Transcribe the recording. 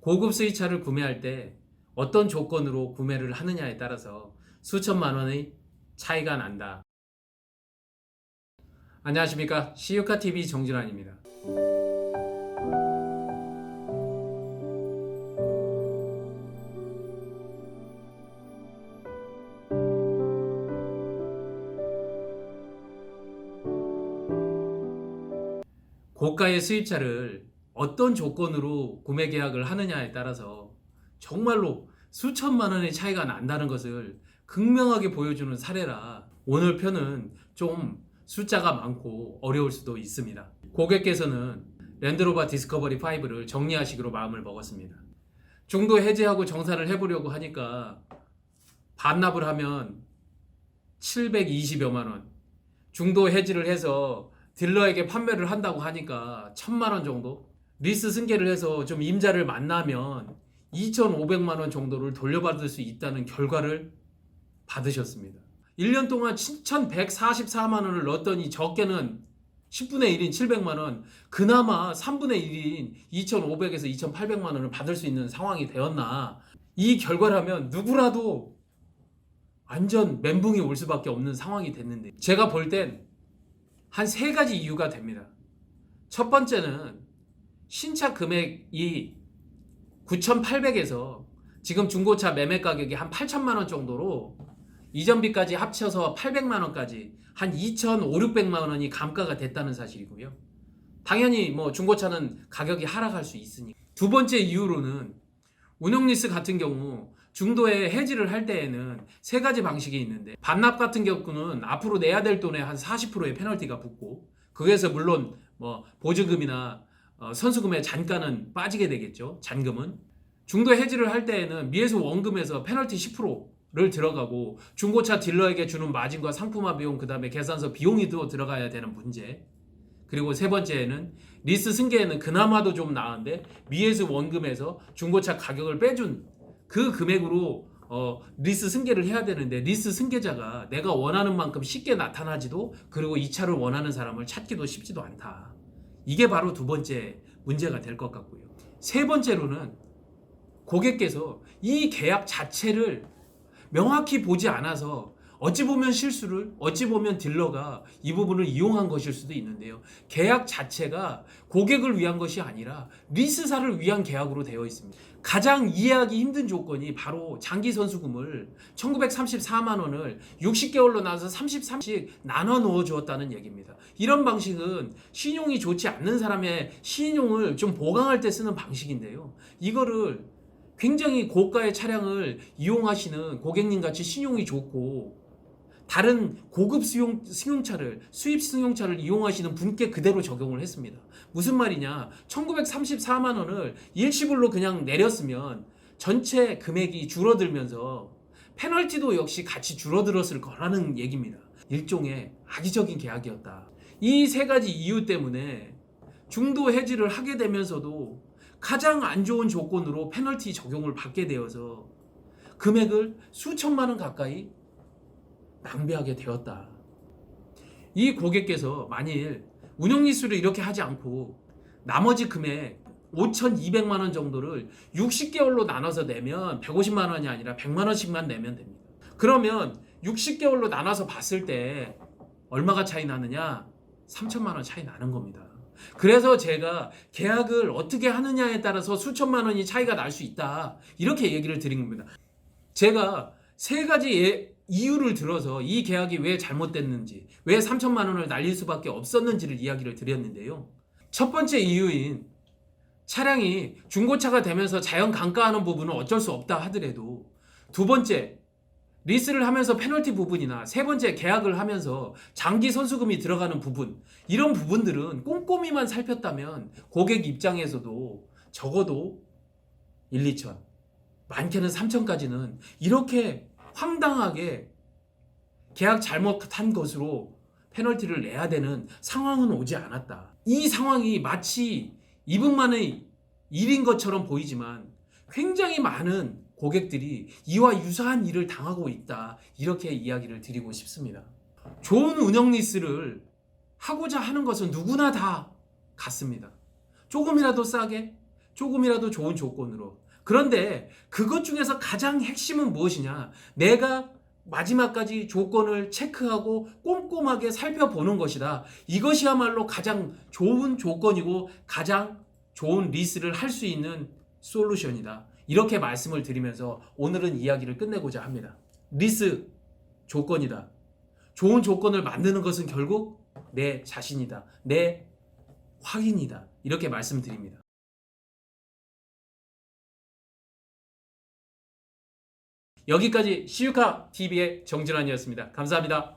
고급 수입차를 구매할 때 어떤 조건으로 구매를 하느냐에 따라서 수천만 원의 차이가 난다. 안녕하십니까, 시유카TV 정준환입니다. 고가의 수입차를 어떤 조건으로 구매 계약을 하느냐에 따라서 정말로 수천만 원의 차이가 난다는 것을 극명하게 보여주는 사례라 오늘 편은 좀 숫자가 많고 어려울 수도 있습니다. 고객께서는 랜드로버 디스커버리 5를 정리하시기로 마음을 먹었습니다. 중도 해지하고 정산을 해보려고 하니까 반납을 하면 720여만 원, 중도 해지를 해서 딜러에게 판매를 한다고 하니까 1000만 원 정도, 리스 승계를 해서 좀 임자를 만나면 2500만 원 정도를 돌려받을 수 있다는 결과를 받으셨습니다. 1년 동안 7144만 원을 넣었더니 적게는 10분의 1인 700만 원, 그나마 3분의 1인 2500에서 2800만 원을 받을 수 있는 상황이 되었나. 이 결과라면 누구라도 완전 멘붕이 올 수밖에 없는 상황이 됐는데, 제가 볼 땐 한 세 가지 이유가 됩니다. 첫 번째는 신차 금액이 9,800에서 지금 중고차 매매 가격이 한 8천만 원 정도로 이전비까지 합쳐서 800만 원까지 한 2,500~600만 원이 감가가 됐다는 사실이고요. 당연히 뭐 중고차는 가격이 하락할 수 있으니까. 두 번째 이유로는 운용리스 같은 경우 중도에 해지를 할 때에는 세 가지 방식이 있는데, 반납 같은 경우는 앞으로 내야 될 돈의 한 40%의 페널티가 붙고, 거기에서 물론 뭐 보증금이나 선수금의 잔가는 빠지게 되겠죠. 잔금은. 중도 해지를 할 때에는 미해소 원금에서 페널티 10%를 들어가고, 중고차 딜러에게 주는 마진과 상품화 비용, 그 다음에 계산서 비용이 또 들어가야 되는 문제. 그리고 세 번째에는 리스 승계에는 그나마도 좀 나은데 미해소 원금에서 중고차 가격을 빼준 그 금액으로 리스 승계를 해야 되는데, 리스 승계자가 내가 원하는 만큼 쉽게 나타나지도, 그리고 이 차를 원하는 사람을 찾기도 쉽지도 않다. 이게 바로 두 번째 문제가 될 것 같고요. 세 번째로는 고객께서 이 계약 자체를 명확히 보지 않아서 어찌 보면 실수를, 어찌 보면 딜러가 이 부분을 이용한 것일 수도 있는데요. 계약 자체가 고객을 위한 것이 아니라 리스사를 위한 계약으로 되어 있습니다. 가장 이해하기 힘든 조건이 바로 장기 선수금을 1934만 원을 60개월로 나눠서 33씩 나눠 넣어 주었다는 얘기입니다. 이런 방식은 신용이 좋지 않는 사람의 신용을 좀 보강할 때 쓰는 방식인데요. 이거를 굉장히 고가의 차량을 이용하시는 고객님 같이 신용이 좋고 다른 고급 승용차를, 수입 승용차를 이용하시는 분께 그대로 적용을 했습니다. 무슨 말이냐, 1934만 원을 일시불로 그냥 내렸으면 전체 금액이 줄어들면서 페널티도 역시 같이 줄어들었을 거라는 얘기입니다. 일종의 악의적인 계약이었다. 이 세 가지 이유 때문에 중도 해지를 하게 되면서도 가장 안 좋은 조건으로 페널티 적용을 받게 되어서 금액을 수천만 원 가까이 낭비하게 되었다. 이 고객께서 만일 운용리수를 이렇게 하지 않고 나머지 금액 5,200만 원 정도를 60개월로 나눠서 내면 150만 원이 아니라 100만 원씩만 내면 됩니다. 그러면 60개월로 나눠서 봤을 때 얼마가 차이 나느냐? 3천만 원 차이 나는 겁니다. 그래서 제가 계약을 어떻게 하느냐에 따라서 수천만 원이 차이가 날 수 있다, 이렇게 얘기를 드린 겁니다. 제가 세 가지 이유를 들어서 이 계약이 왜 잘못됐는지, 왜 3천만 원을 날릴 수밖에 없었는지를 이야기를 드렸는데요. 첫 번째 이유인 차량이 중고차가 되면서 자연 감가하는 부분은 어쩔 수 없다 하더라도, 두 번째 리스를 하면서 페널티 부분이나 세 번째 계약을 하면서 장기 선수금이 들어가는 부분, 이런 부분들은 꼼꼼히만 살폈다면 고객 입장에서도 적어도 1, 2천, 많게는 3천까지는 이렇게 황당하게 계약 잘못한 것으로 페널티를 내야 되는 상황은 오지 않았다. 이 상황이 마치 이분만의 일인 것처럼 보이지만 굉장히 많은 고객들이 이와 유사한 일을 당하고 있다, 이렇게 이야기를 드리고 싶습니다. 좋은 운영리스를 하고자 하는 것은 누구나 다 같습니다. 조금이라도 싸게, 조금이라도 좋은 조건으로. 그런데 그것 중에서 가장 핵심은 무엇이냐? 내가 마지막까지 조건을 체크하고 꼼꼼하게 살펴보는 것이다. 이것이야말로 가장 좋은 조건이고 가장 좋은 리스를 할 수 있는 솔루션이다. 이렇게 말씀을 드리면서 오늘은 이야기를 끝내고자 합니다. 리스 조건이다. 좋은 조건을 만드는 것은 결국 내 자신이다. 내 확인이다. 이렇게 말씀드립니다. 여기까지 시유카 TV의 정진환이었습니다. 감사합니다.